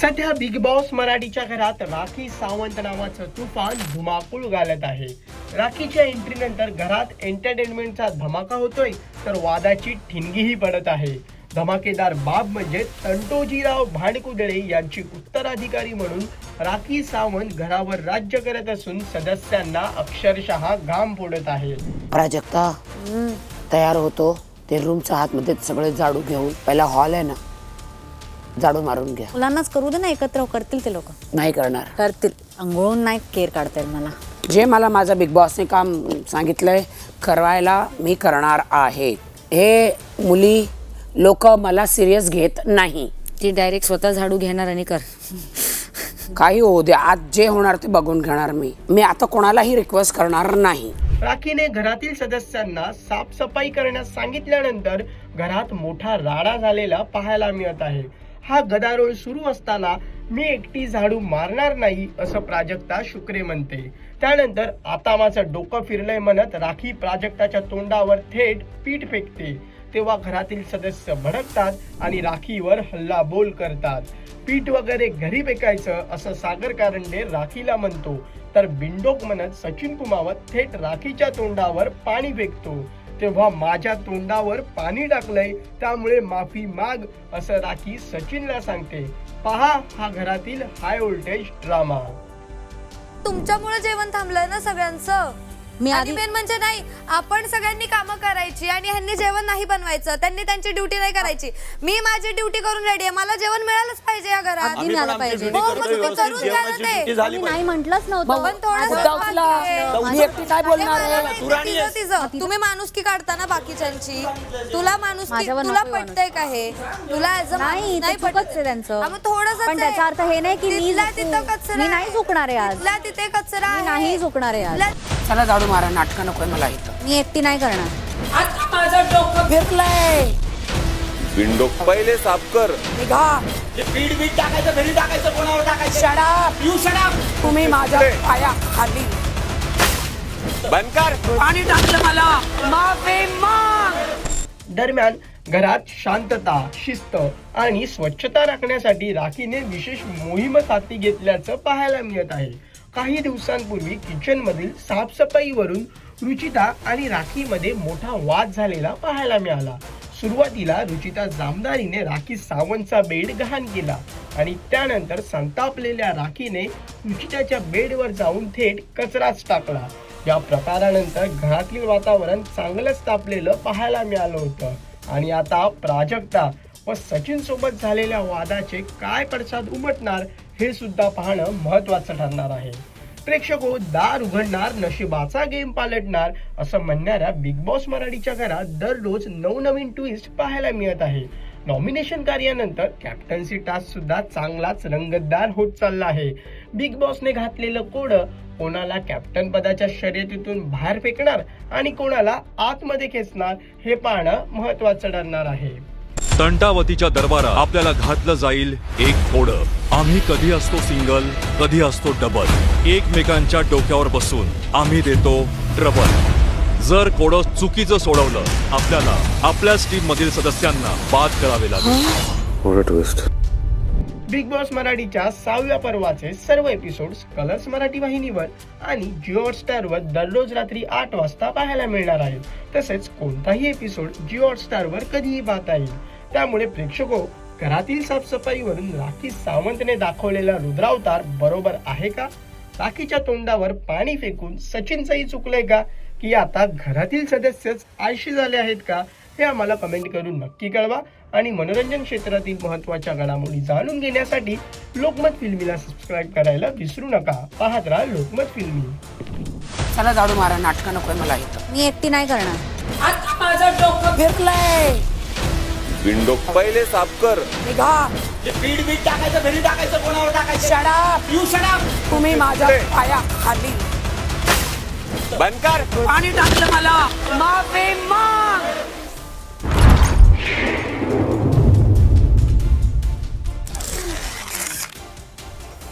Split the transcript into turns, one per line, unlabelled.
सध्या big boss मराठीच्या घरात राखी सावंत नावाचं तुफान धुमाकूळ घालत आहे. राखीच्या एंट्री नंतर घरात एंटरटेनमेंटचा धमाका होतोय तर वादाची ठिणगीही पडत आहे. धमाकेदार बाब म्हणजे तंटोजीराव भांडकुदळे यांची उत्तराधिकारी म्हणून राखी सावंत घरावर राज्य करत असून सदस्यांना अक्षरशः घाम फोडत आहे.
प्राजक्ता तयार होतो ते रूमच्या आतमध्ये सगळे झाडू घेऊन पहिला हॉल आहे ना झाडू मारून घ्या.
मुलांनाच करू दे ना, एकत्र करतील ते लोक.
नाही करणार.
करतील. अंघोळून नाही केर काढता येईल मला.
जे मला माझा बिग बॉसने काम सांगितलंय करायला मी करणार आहे. हे मुली लोक मला सिरियस घेत नाही.
ती डायरेक्ट स्वतः झाडू घेणार आणि कर.
काही होऊ दे, आज जे होणार ते बघून घेणार मी आता कोणालाही रिक्वेस्ट करणार नाही.
राखीने घरातील सदस्यांना साफसफाई करण्यास सांगितल्यानंतर घरात मोठा राडा झालेला पाहायला मिळत आहे. हा गदारोळ सुरू असताना मी एकटी झाडू मारणार नाही असं प्राजक्ता शुक्रे म्हणते. त्यानंतर आता माझं डोकं फिरलंय म्हणत राखी प्राजक्ताच्या तोंडावर थेट पीठ फेकते. तेव्हा घरातील सदस्य भडकतात आणि राखीवर हल्लाबोल करतात. पीठ वगैरे घरी फेकायचं असं सागर कारंडे राखीला म्हणतो तर बिंडोक म्हणत सचिन कुमावत थेट राखीच्या तोंडावर पाणी फेकतो. तेव्हा माझ्या तोंडावर पाणी टाकलंय त्यामुळे माफी माग असं राखी सचिनला सांगते. पहा हा घरातील हाय व्होल्टेज ड्रामा.
तुमच्यामुळे जेवण थांबलंय ना सगळ्यांचं.
मी
आणि मेन म्हणजे नाही, आपण सगळ्यांनी कामं करायची आणि ह्यांनी जेवण नाही बनवायचं. त्यांनी त्यांची ड्युटी नाही करायची. मी माझी ड्युटी करून रेडी आहे. मला जेवण मिळालंच पाहिजे या घरात.
अगदी मिळालं पाहिजे.
हो, मग तुम्ही करून घ्या ना ते.
मी नाही म्हटलंच नव्हतं.
पण थोडंसं
मी एकटी काय बोलणार आहे?
तिचं तुम्ही माणुसकी काढताना बाकीच्यांची. तुला माणुसकी तुला पटतंय का हे? तुला
नाही
पटत
आहे त्यांचं.
मग थोडंसं
पण त्याचा अर्थ हे नाही की मी नाही झुकणार आहे आज.
तिथे कचरा
मी नाही झुकणार आहे आज.
चला झाडू मारा. नाटकं नकोय मला इथं.
मी एकटी नाही करणार.
आता माझं डोकं फिरलंय.
विंडो पहिले साफ कर.
निघा.
पीठ बीठ टाकायचं घरी टाकायचं कोणावर टाकायचं.
Shut up.
You shut up.
तुम्ही माझ्या पाया खाली
बंद कर.
पाणी टाकलं मला. माफी माग.
दरम्यान घरात शांतता, शिस्त आणि स्वच्छता राखण्यासाठी राखीने विशेष मोहीम हाती घेतल्याचं पाहायला मिळत आहे. काही दिवसांपूर्वी किचन मधील साफसफाईवरून रुचिता आणि राखीमध्ये मोठा वाद झालेला पाहायला मिळाला. सुरुवातीला रुचिता जामदारीने राखी सावंतचा बेड गहाण केला आणि त्यानंतर संतापलेल्या राखीने रुचिताच्या बेडवर जाऊन थेट कचराच टाकला. या प्रकारानंतर घरातील वातावरण चांगलंच तापलेलं पाहायला मिळालं होतं आणि आता प्राजक्ता व सचिन सोबत झालेल्या वादाचे काय पडसाद उमटणार हे सुद्धा पाहणं महत्त्वाचं ठरणार आहे. प्रेक्षको, दार उघडणार नशिबाचा गेम पालटणार असं म्हणणाऱ्या बिग बॉस मराठीच्या घरात दररोज नवनवीन ट्विस्ट पाहायला मिळत आहे. नॉमिनेशन कार्यानंतर कॅप्टन्सी टास्क सुद्धा चांगलाच रंगतदार होत चालला आहे. बिग बॉसने घातलेलं कोडं कोणाला कॅप्टन पदाच्या शर्यतीतून बाहेर फेकणार आणि कोणाला आतमध्ये खेचणार हे पाहणं महत्त्वाचं ठरणार आहे.
तंटावतीच्या दरबारात आपल्याला घातलं जाईल एक कोडं. आम्ही कधी असतो सिंगल, कधी असतो डबल. एकमेकांच्या डोक्यावर बसून आम्ही देतो ट्रबल. जर कोडं चुकीचं सोडवलं आपल्याला आपल्याच टीम मधील सदस्यांना बाद करावे लागेल.
बिग बॉस मराठीच्या 6व्या पर्वाचे सर्व एपिसोड्स कलर्स मराठी वाहिनीवर आणि जिओ हॉटस्टारवर दररोज रात्री 8 वाजता पाहायला मिळणार आहेत. तसेच कोणताही एपिसोड जिओ हॉटस्टारवर कधीही पाहता येईल. त्यामुळे प्रेक्षको, घरातील साफसफाईवरून राखी सावंतने दाखवलेला रुद्रावतार बरोबर आहे का? राखीच्या तोंडावर पाणी फेकून सचिनचंही चुकलंय का? की आता घरातील सदस्यच आळशी झाले आहेत का? हे आम्हाला कमेंट करून नक्की कळवा आणि मनोरंजन क्षेत्रातील महत्त्वाच्या घडामोडी जाणून घेण्यासाठी लोकमत फिल्मीला सबस्क्राईब करायला विसरू नका. पाहत राहा लोकमत फिल्मी.
चला झाडू मारा. नाटकं नकोय मला इथं.
मी एकटी नाही करणार.
आता माझं डोकं फिरलंय.
विंडो पहिले साफ कर.
निघा.
पीठ बीठ टाकायचं घरी टाकायचं कोणावर टाकायचं.
Shut up.
You shut up.
तुम्ही माझ्या पाया खाली
बंद कर.
पाणी टाकलं मला. माफी माग.